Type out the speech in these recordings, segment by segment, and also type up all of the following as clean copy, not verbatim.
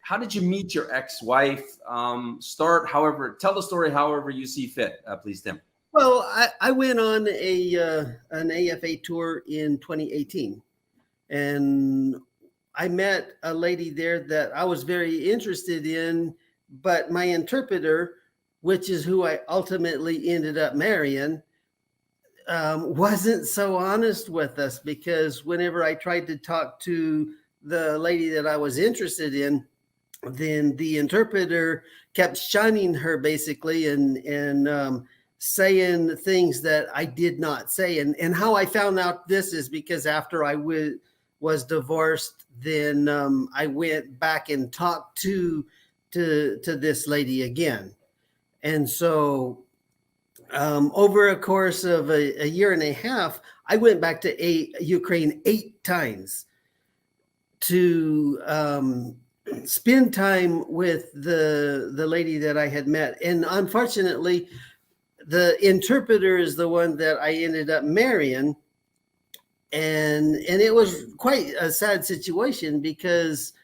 how did you meet your ex-wife? Tell the story however you see fit, please, Tim. Well, I went on an AFA tour in 2018, and I met a lady there that I was very interested in, but my interpreter, which is who I ultimately ended up marrying, wasn't so honest with us, because whenever I tried to talk to the lady that I was interested in, then the interpreter kept shunning her basically and saying things that I did not say. And how I found out this is because after I was divorced, then I went back and talked to this lady again. And so over a course of a year and a half, I went back to Ukraine 8 times to spend time with the lady that I had met. And unfortunately, the interpreter is the one that I ended up marrying. And it was quite a sad situation, because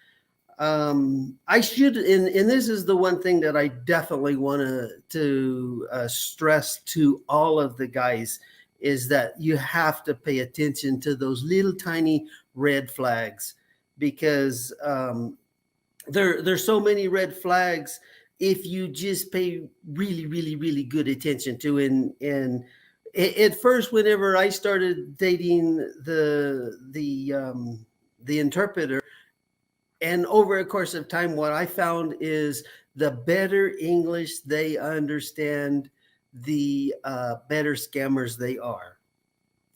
I should, and this is the one thing that I definitely want to stress to all of the guys, is that you have to pay attention to those little tiny red flags, because there's so many red flags if you just pay really, really, really good attention to. And at first, whenever I started dating the interpreter, and over a course of time, what I found is the better English they understand, the better scammers they are.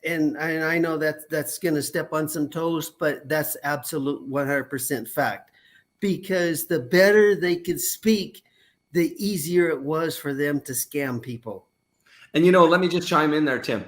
And I know that's going to step on some toes, but that's absolute 100% fact. Because the better they could speak, the easier it was for them to scam people. And, let me just chime in there, Tim.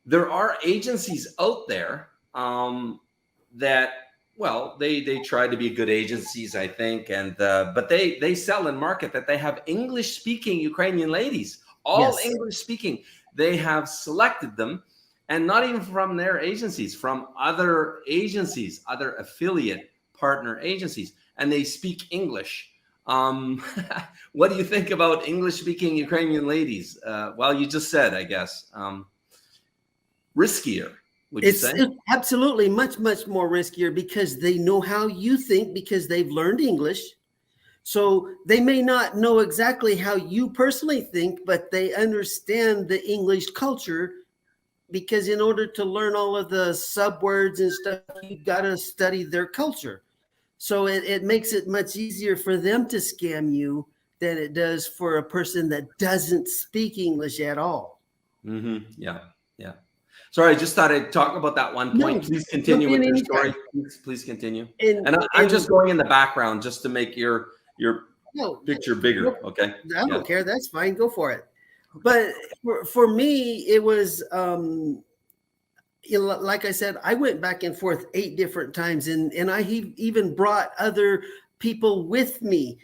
There are agencies out there that, well, they try to be good agencies, I think, and but they sell and market that they have English-speaking Ukrainian ladies, all Yes. English-speaking. They have selected them, and not even from their agencies, from other agencies, other affiliate partner agencies, and they speak English. What do you think about English-speaking Ukrainian ladies? Well, you just said, I guess, riskier. It's absolutely much, much more riskier, because they know how you think, because they've learned English. So they may not know exactly how you personally think, but they understand the English culture, because in order to learn all of the subwords and stuff, you've got to study their culture. So it makes it much easier for them to scam you than it does for a person that doesn't speak English at all. Mm-hmm. Yeah. Sorry, I just thought I'd talk about that one point. No, please continue with your story. Please continue. And I'm just going in the background just to make your picture bigger. Okay. I don't care. That's fine. Go for it. But for me, it was, like I said, I went back and forth 8 different times, and I even brought other people with me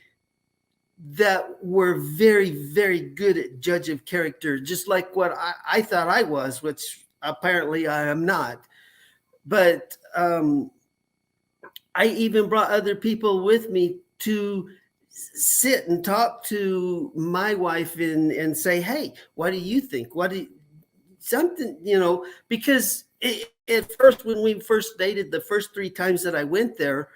that were very, very good at judge of character, just like what I thought I was, which apparently I am not. But I even brought other people with me to sit and talk to my wife and say, hey, what do you think? Something, because at first, when we first dated, the first 3 times that I went there,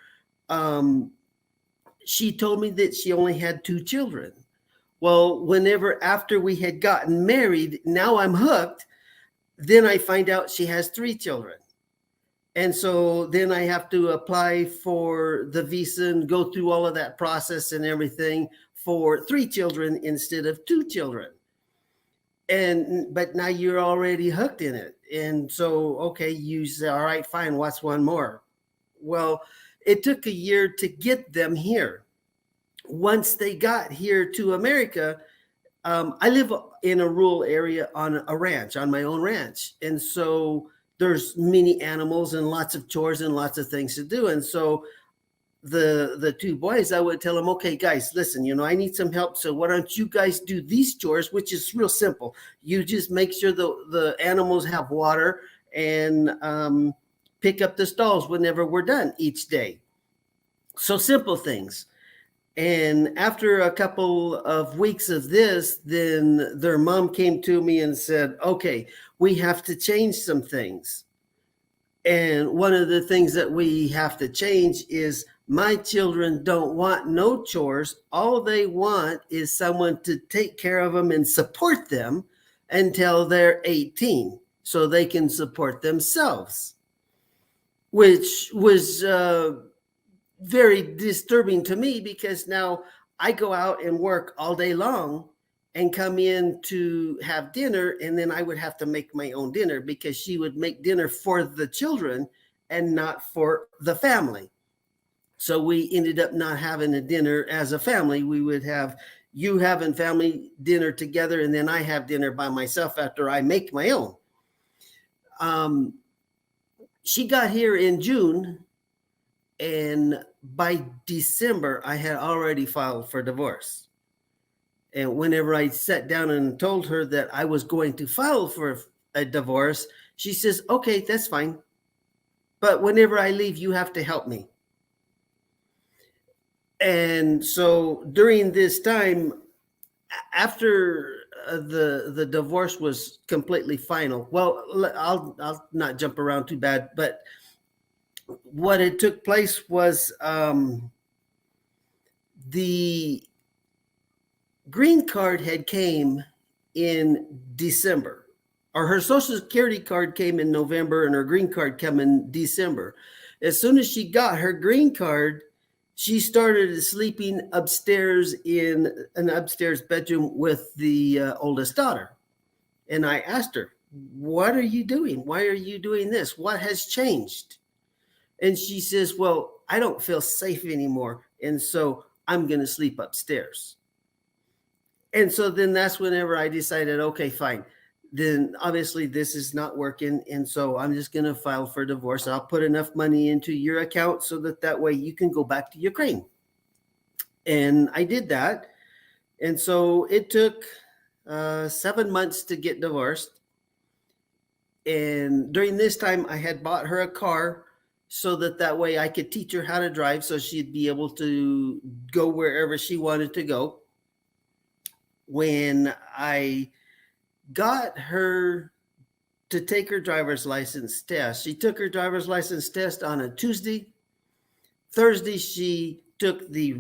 she told me that she only had 2 children. Well, after we had gotten married, now I'm hooked. Then I find out she has 3 children. And so then I have to apply for the visa and go through all of that process and everything for 3 children instead of 2 children. But now you're already hooked in it. And so, okay, you say, all right, fine, what's one more? Well, it took a year to get them here. Once they got here to America, I live in a rural area on a ranch, on my own ranch. And so there's many animals and lots of chores and lots of things to do. And so the 2 boys, I would tell them, okay, guys, listen, I need some help. So why don't you guys do these chores, which is real simple. You just make sure the animals have water and pick up the stalls whenever we're done each day. So simple things. And after a couple of weeks of this, then their mom came to me and said, okay, we have to change some things. And one of the things that we have to change is my children don't want no chores. All they want is someone to take care of them and support them until they're 18 so they can support themselves, which was very disturbing to me because now I go out and work all day long and come in to have dinner, and then I would have to make my own dinner because she would make dinner for the children and not for the family. So we ended up not having a dinner as a family. We would have you having family dinner together, and then I have dinner by myself after I make my own. She got here in June, and by December, I had already filed for divorce. And whenever I sat down and told her that I was going to file for a divorce, she says, okay, that's fine. But whenever I leave, you have to help me. And so during this time, after the divorce was completely final, well, I'll not jump around too bad, but what it took place was the green card had came in December, or her social security card came in November and her green card came in December. As soon as she got her green card, she started sleeping upstairs in an upstairs bedroom with the oldest daughter. And I asked her, what are you doing? Why are you doing this? What has changed? And she says, well, I don't feel safe anymore. And so I'm going to sleep upstairs. And so then that's whenever I decided, okay, fine. Then obviously this is not working. And so I'm just going to file for divorce. I'll put enough money into your account so that way you can go back to Ukraine. And I did that. And so it took 7 months to get divorced. And during this time, I had bought her a car so that way I could teach her how to drive so she'd be able to go wherever she wanted to go. When I got her to take her driver's license test, she took her driver's license test on a Tuesday. Thursday, she took the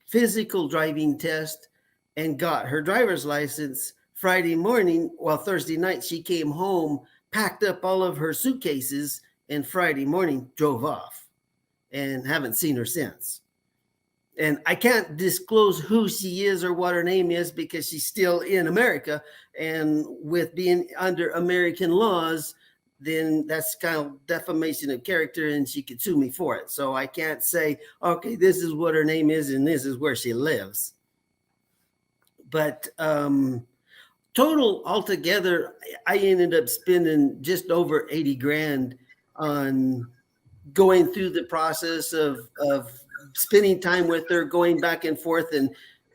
physical driving test and got her driver's license. Friday morning, well, Thursday night, she came home, packed up all of her suitcases, and Friday morning drove off, and haven't seen her since. And I can't disclose who she is or what her name is because she's still in America. And with being under American laws, then that's kind of defamation of character and she could sue me for it. So I can't say, okay, this is what her name is and this is where she lives. But total altogether, I ended up spending just over 80 grand on going through the process of spending time with her, going back and forth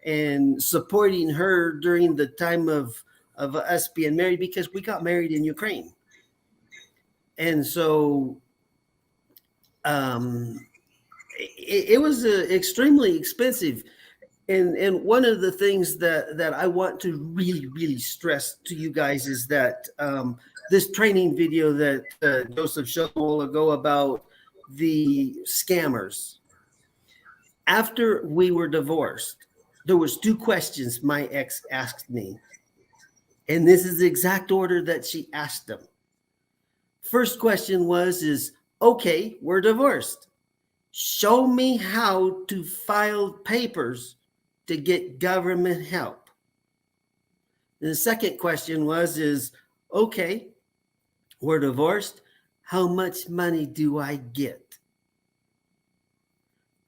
and supporting her during the time of us being married, because we got married in Ukraine. And so it was extremely expensive. And one of the things that I want to really stress to you guys is that this training video that Joseph showed a while ago about the scammers. After we were divorced, there was 2 questions my ex asked me. And this is the exact order that she asked them. First question is, okay, we're divorced. Show me how to file papers to get government help. And the second question is, okay, we're divorced. How much money do I get?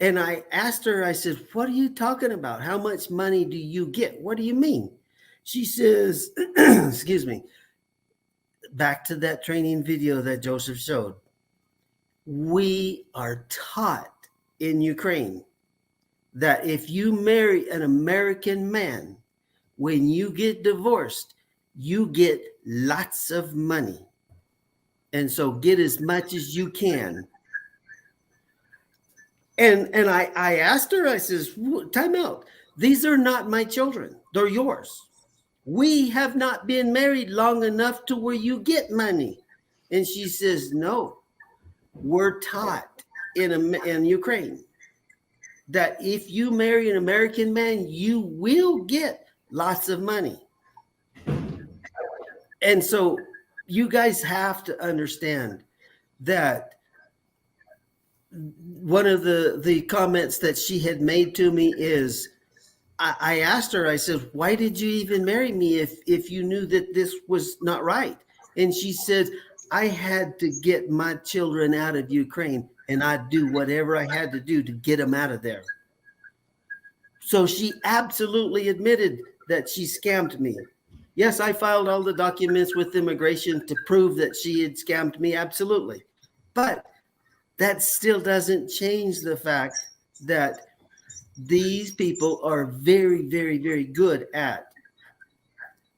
And I asked her, I said, what are you talking about? How much money do you get? What do you mean? She says, excuse me, back to that training video that Joseph showed. We are taught in Ukraine that if you marry an American man, when you get divorced, you get lots of money. And so get as much as you can. And I asked her, I says, time out. These are not my children. They're yours. We have not been married long enough to where you get money. And she says, no, we're taught in Ukraine that if you marry an American man, you will get lots of money. And so you guys have to understand that one of the comments that she had made to me is, I asked her, I said, why did you even marry me if you knew that this was not right? And she said, I had to get my children out of Ukraine, and I'd do whatever I had to do to get them out of there. So she absolutely admitted that she scammed me. Yes, I filed all the documents with immigration to prove that she had scammed me, absolutely. But that still doesn't change the fact that these people are very, very, very good at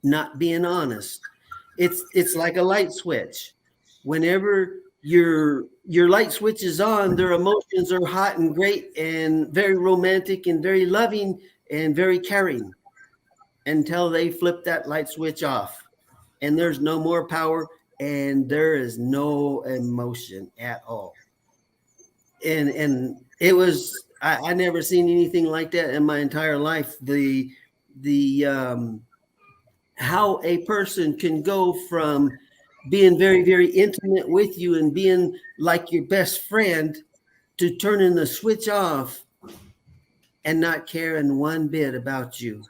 not being honest. It's like a light switch. Whenever your light switch is on, their emotions are hot and great and very romantic and very loving and very caring until they flip that light switch off. And there's no more power and there is no emotion at all. And it was, I never seen anything like that in my entire life. The how a person can go from being very, very intimate with you and being like your best friend to turning the switch off and not caring one bit about you.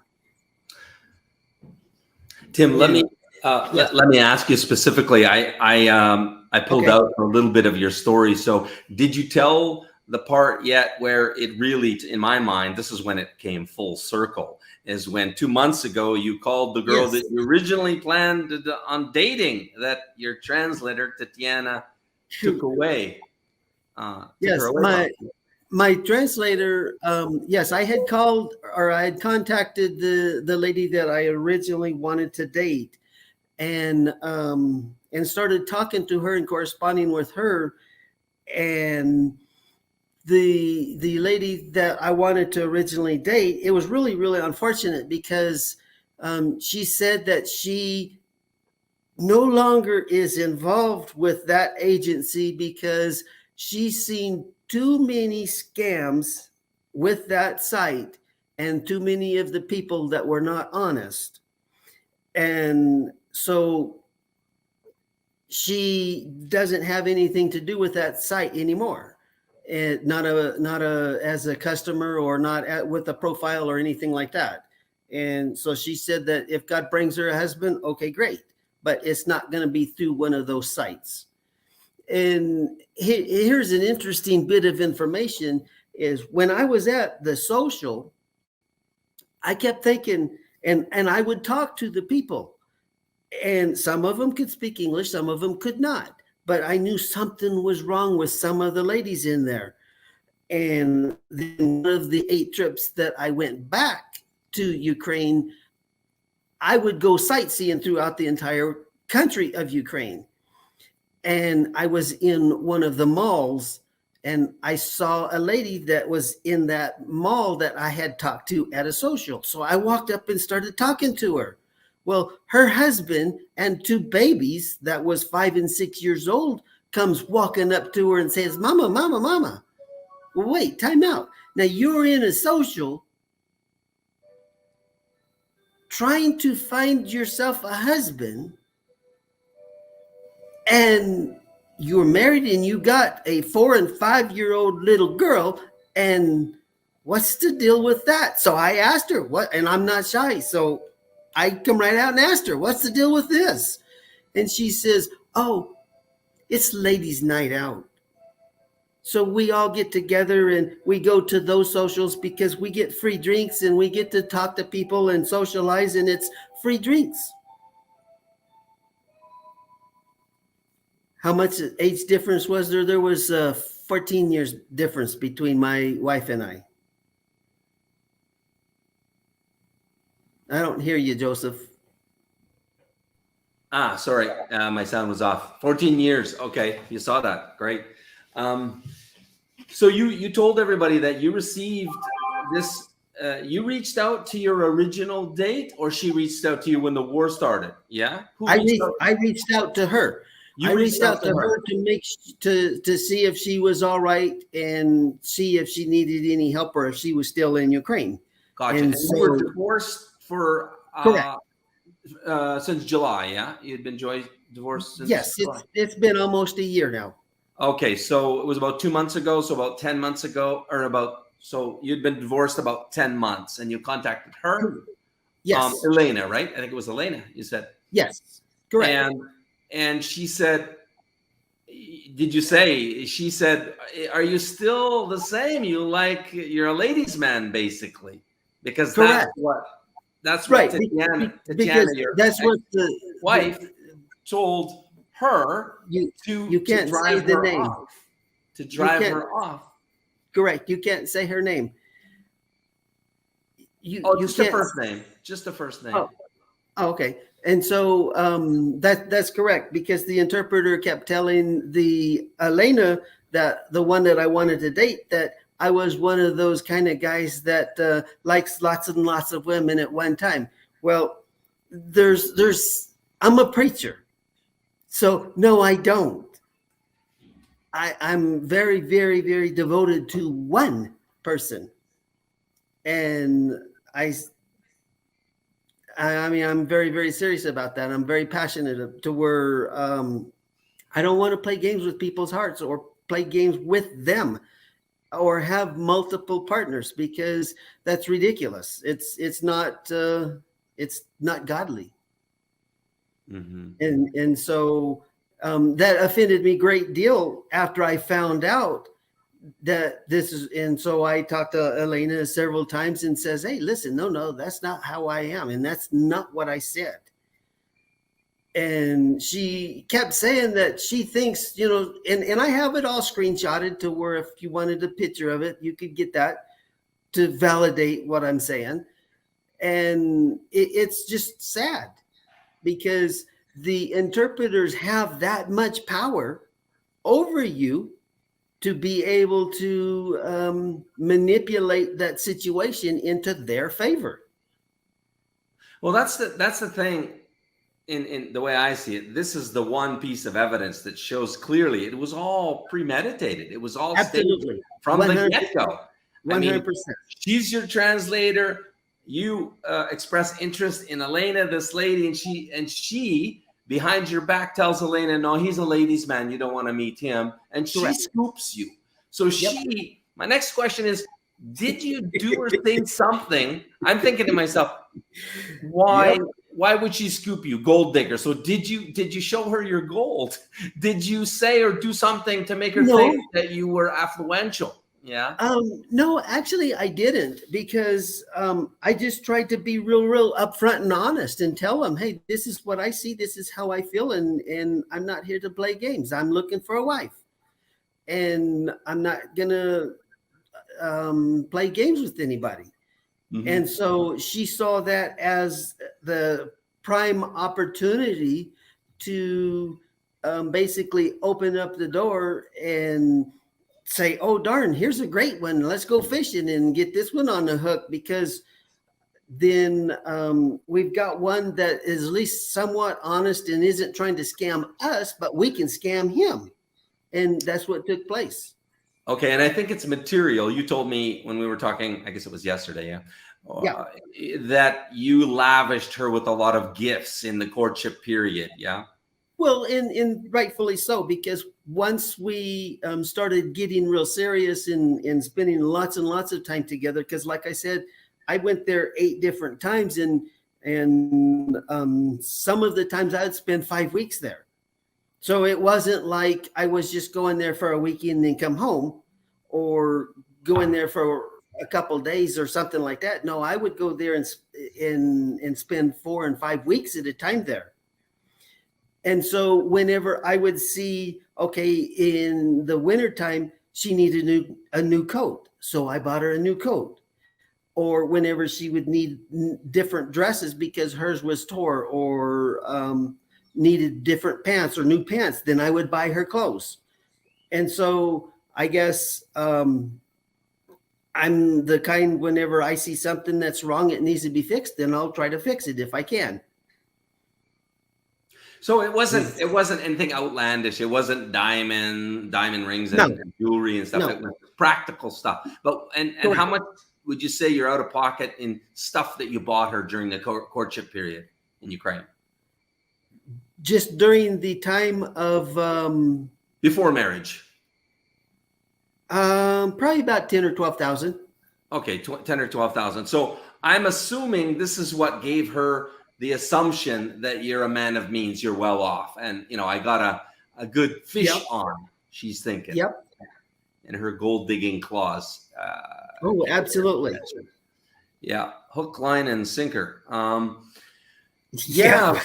Tim, let me let me ask you specifically. I pulled out a little bit of your story. So did you tell the part yet where it really, in my mind, this is when it came full circle, is when 2 months ago you called the girl that you originally planned on dating, that your translator Tatiana took away. Yes, my translator. Yes, I had called, or I had contacted the lady that I originally wanted to date, and started talking to her and corresponding with her, and the lady that I wanted to originally date, it was really, really unfortunate because she said that she no longer is involved with that agency because she's seen too many scams with that site and too many of the people that were not honest. And so she doesn't have anything to do with that site anymore. And not as a customer or not with a profile or anything like that. And so she said that if God brings her a husband, okay, great, but it's not going to be through one of those sites. And here's an interesting bit of information is when I was at the social, I kept thinking, and I would talk to the people, and some of them could speak English, some of them could not. But I knew something was wrong with some of the ladies in there. And then one of the 8 trips that I went back to Ukraine, I would go sightseeing throughout the entire country of Ukraine. And I was in one of the malls and I saw a lady that was in that mall that I had talked to at a social. So I walked up and started talking to her. Well, her husband and 2 babies that was 5 and 6 years old comes walking up to her and says, Mama, Mama, Mama. Well, wait, time out. Now you're in a social trying to find yourself a husband and you're married and you got a 4 and 5 year old little girl. And what's the deal with that? So I asked her what, and I'm not shy. So I come right out and asked her, what's the deal with this? And she says, oh, it's ladies' night out. So we all get together and we go to those socials because we get free drinks and we get to talk to people and socialize and it's free drinks. How much age difference was there? There was 14 years difference between my wife and I. I don't hear you, Joseph. Sorry, my sound was off. 14 years. Okay, you saw that. Great. So you told everybody that you received this. You reached out to your original date, or she reached out to you when the war started? Yeah, who reached out? I reached out to her. I You reached reached out out to to her. her to to see if she was all right and see if she needed any help or if she was still in Ukraine. Gotcha. And And you were so, divorced for correct. since July. Yeah, you'd been divorced since Yes, July. it's been almost a year now. Okay, so it was about 2 months ago. So about 10 months ago, or about so you'd been divorced about 10 months, and you contacted her, Yes, Elena, right? I think it was Elena. You said, yes, correct. and she said, did you say? She said, "Are you still the same? You're a ladies' man, basically, because Correct. that's what Right. Tatiana, Because your that's what ex-wife, told her you to you can't say drive the her name. off, to You drive can't. her off. Correct. You can't say her name. Oh, You just the can't. first name, just the first name. Oh, okay. And so that's correct because the interpreter kept telling the Elena, that the one that I wanted to date, that I was one of those kind of guys that likes lots and lots of women at one time. Well, I'm a preacher, so no, I don't. I'm very, very, very devoted to one person, and I I mean, I'm very, very serious about that. I'm very passionate to where I don't want to play games with people's hearts or play games with them or have multiple partners because that's ridiculous. It's not godly. Mm-hmm. And so that offended me a great deal after I found out that this is. And so I talked to Elena several times and says, hey, listen, no, that's not how I am, and that's not what I said. And she kept saying that she thinks, and I have it all screenshotted to where if you wanted a picture of it, you could get that to validate what I'm saying. And it's just sad because the interpreters have that much power over you to be able to manipulate that situation into their favor. Well, that's the thing. In the way I see it, this is the one piece of evidence that shows clearly it was all premeditated. It was all staged Absolutely. from the 100%. get-go. I mean, 100%. she's your translator. You express interest in Elena, this lady, and she behind your back tells Elena, no, he's a ladies' man. You don't want to meet him. And she Correct. scoops you. So Yep. my next question is, did you do or say something? I'm thinking to myself, why Yep. why would she scoop you, gold digger? So did you show her your gold? Did you say or do something to make her think No. that you were affluential? Yeah. No, actually, I didn't because I just tried to be real upfront and honest and tell them, hey, this is what I see, this is how I feel, and I'm not here to play games. I'm looking for a wife, and I'm not gonna play games with anybody. Mm-hmm. And so she saw that as the prime opportunity to basically open up the door and say, oh, darn, here's a great one. Let's go fishing and get this one on the hook, because then we've got one that is at least somewhat honest and isn't trying to scam us, but we can scam him. And that's what took place. Okay, and I think it's material. You told me when we were talking, I guess it was yesterday, yeah, Yeah. that you lavished her with a lot of gifts in the courtship period, yeah? Well, and rightfully so, because once we started getting real serious and spending lots and lots of time together, because like I said, I went there 8 different times, and some of the times I'd spend 5 weeks there. So it wasn't like I was just going there for a weekend and then come home, or going there for a couple of days or something like that. No, I would go there and spend 4 and 5 weeks at a time there. And so whenever I would see, okay, in the wintertime, she needed a new coat, so I bought her a new coat. Or whenever she would need different dresses because hers was tore, or needed different pants or new pants, then I would buy her clothes. And so I guess I'm the kind, whenever I see something that's wrong, it needs to be fixed, then I'll try to fix it if I can. So it wasn't anything outlandish. It wasn't diamond rings No, and jewelry and stuff. no, It was practical stuff. But and how correct. much would you say you're out of pocket in stuff that you bought her during the courtship period in Ukraine? Just during the time of Before marriage. probably about 10 or 12,000. Okay, 10 or 12,000. So I'm assuming this is what gave her the assumption that you're a man of means, you're well off. And, I got a good fish Yep. on, she's thinking, Yep. in her gold digging claws. Oh, absolutely. Yeah. Hook, line, and sinker. Yeah.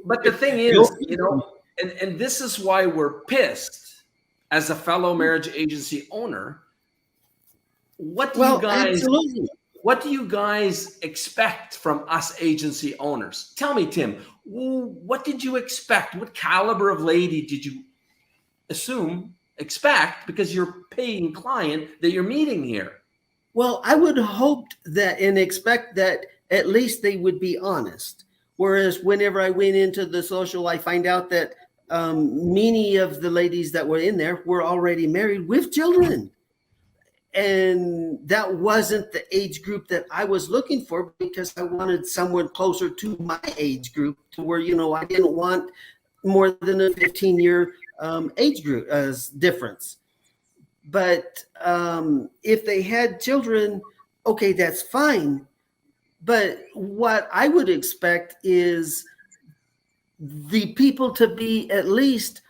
But the thing is, and this is why we're pissed as a fellow marriage agency owner. What do you guys absolutely. What do you guys expect from us agency owners? Tell me, Tim, what did you expect? What caliber of lady did you expect, because you're paying client that you're meeting here? Well, I would hope that and expect that at least they would be honest. Whereas whenever I went into the social, I find out that many of the ladies that were in there were already married with children. And that wasn't the age group that I was looking for, because I wanted someone closer to my age group, to where, I didn't want more than a 15-year age group difference. But if they had children, okay, that's fine. But what I would expect is the people to be at least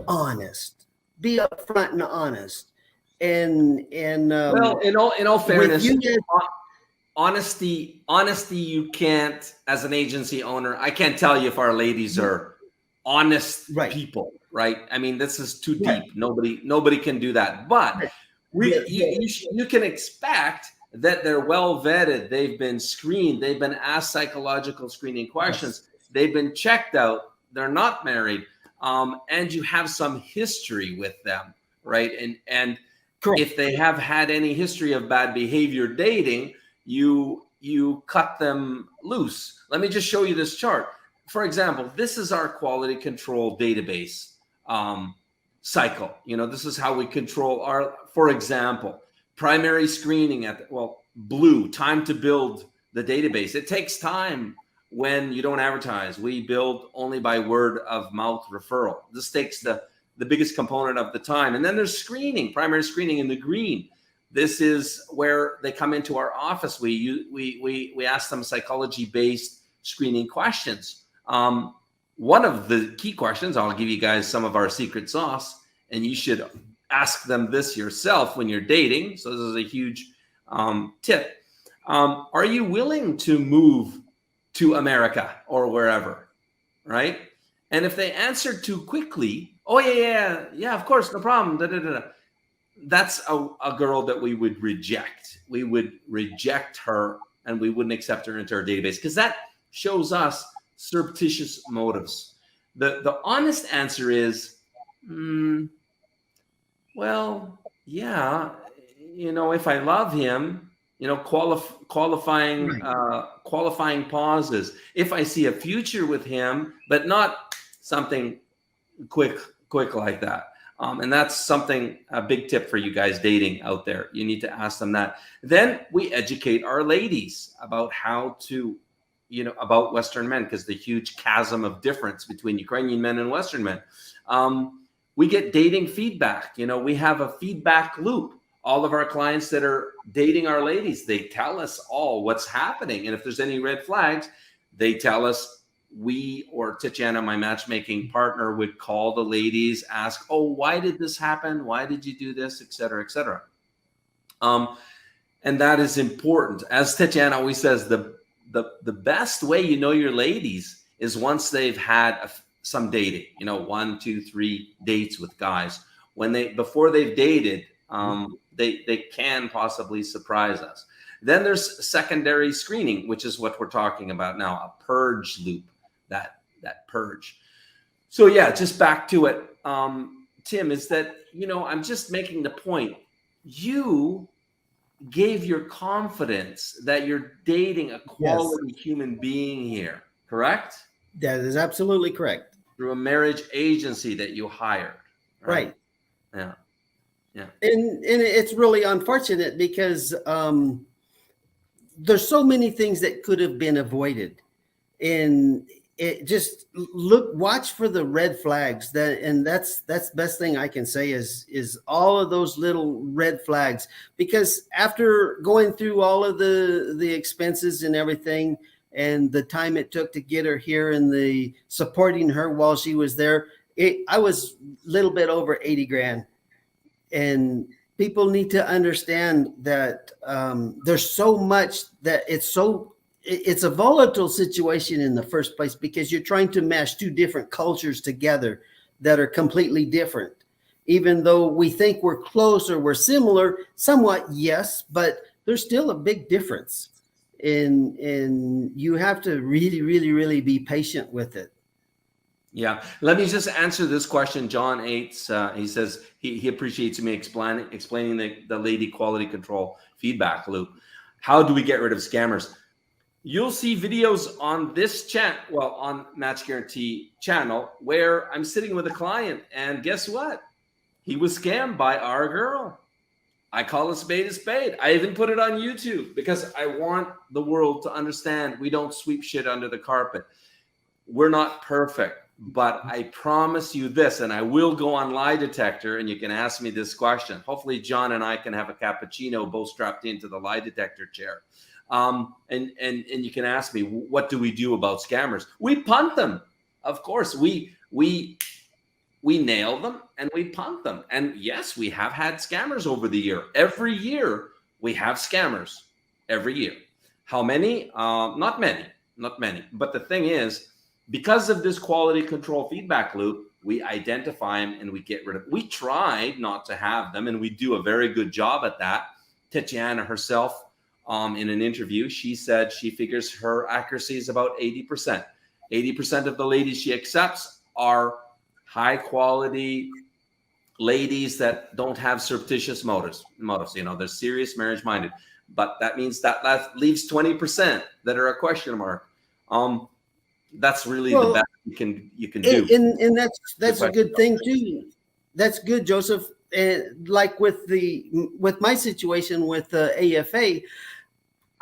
honest, be upfront and honest. And Well, in all fairness, with you, honesty, you can't, as an agency owner, I can't tell you if our ladies are honest right. people, right? I mean, this is too Right. deep. Nobody can do that. But you can expect that they're well vetted. They've been screened. They've been asked psychological screening questions. Yes. They've been checked out. They're not married, and you have some history with them, right? And correct. If they have had any history of bad behavior dating, you cut them loose. Let me just show you this chart. For example, this is our quality control database cycle. This is how we control our, for example, primary screening blue, time to build the database. It takes time when you don't advertise. We build only by word of mouth referral. This takes the biggest component of the time. And then there's screening, primary screening in the green. This is where they come into our office. We ask them psychology-based screening questions. One of the key questions, I'll give you guys some of our secret sauce, and you should ask them this yourself when you're dating. So this is a huge tip. Are you willing to move to America or wherever, right? And if they answer too quickly, oh yeah, of course, no problem, that's a girl that we would reject. We would reject her, and we wouldn't accept her into our database, because that shows us surreptitious motives. The honest answer is, well, yeah, if I love him, qualifying pauses. If I see a future with him, but not something quick like that. And that's something, a big tip for you guys dating out there. You need to ask them that. Then we educate our ladies about how to, about Western men, because the huge chasm of difference between Ukrainian men and Western men. We get dating feedback. We have a feedback loop. All of our clients that are dating our ladies, they tell us all what's happening. And if there's any red flags, they tell us. We, or Tatiana, my matchmaking partner, would call the ladies, ask, oh, why did this happen? Why did you do this? Et cetera, et cetera. And that is important. As Tatiana always says, the best way you know your ladies is once they've had some dating, 1, 2, 3 dates with guys. Before they've dated, they can possibly surprise us. Then there's secondary screening, which is what we're talking about now, a purge loop, that purge. So yeah, just back to it. Tim, is that, I'm just making the point. You gave your confidence that you're dating a Yes, quality human being here, correct? that is absolutely correct. Through a marriage agency that you hired, right? Right. Yeah. Yeah. And it's really unfortunate because there's so many things that could have been avoided. And it just watch for the red flags. That's the best thing I can say is all of those little red flags, because after going through all of the expenses and everything and the time it took to get her here and the supporting her while she was there, I was a little bit over 80 grand. And people need to understand that there's so much that it's a volatile situation in the first place, because you're trying to mash two different cultures together that are completely different. Even though we think we're close or we're similar, somewhat, yes, but there's still a big difference. And you have to really, really, really be patient with it. Yeah. Let me just answer this question. John Eights, he says he appreciates me explaining the lady quality control feedback loop. How do we get rid of scammers? You'll see videos on this on Match Guarantee channel where I'm sitting with a client, and guess what? He was scammed by our girl. I call a spade. I even put it on YouTube because I want the world to understand we don't sweep shit under the carpet. We're not perfect, but I promise you this, and I will go on lie detector and you can ask me this question. Hopefully John and I can have a cappuccino both strapped into the lie detector chair. And you can ask me, what do we do about scammers? We punt them. Of course, we nail them and we punt them. And yes, we have had scammers over the year. Every year we have scammers every year. How many? Not many. But the thing is, because of this quality control feedback loop, we identify them and we get rid of them. We tried not to have them, and we do a very good job at that. Tatiana herself, in an interview, she said she figures her accuracy is about 80%. 80% of the ladies she accepts are high quality ladies that don't have surreptitious motives. They're serious, marriage minded. But that means that leaves 20% that are a question mark. That's really the best you can do. And that's a good thing too. That's good, Joseph. Like with my situation with the AFA,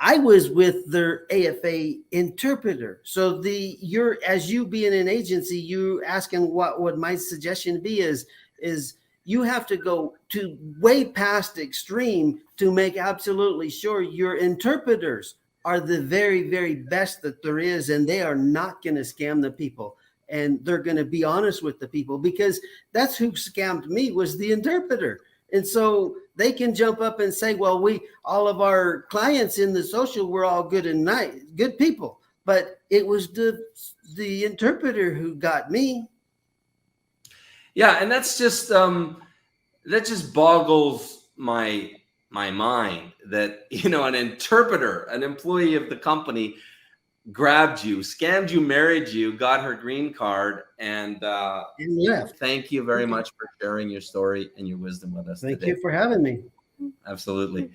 I was with their AFA interpreter. So as you being an agency, you asking what would my suggestion be is you have to go to way past extreme to make absolutely sure your interpreters are the very, very best that there is, and they are not going to scam the people, and they're going to be honest with the people, because that's who scammed me, was the interpreter. And so they can jump up and say, well, all of our clients in the social were all good and nice, good people, but it was the interpreter who got me. Yeah, and that's just that just boggles my mind that an interpreter, an employee of the company, grabbed you, scammed you, married you, got her green card, and left. Thank you very much for sharing your story and your wisdom with us Thank today. you for having me. Absolutely.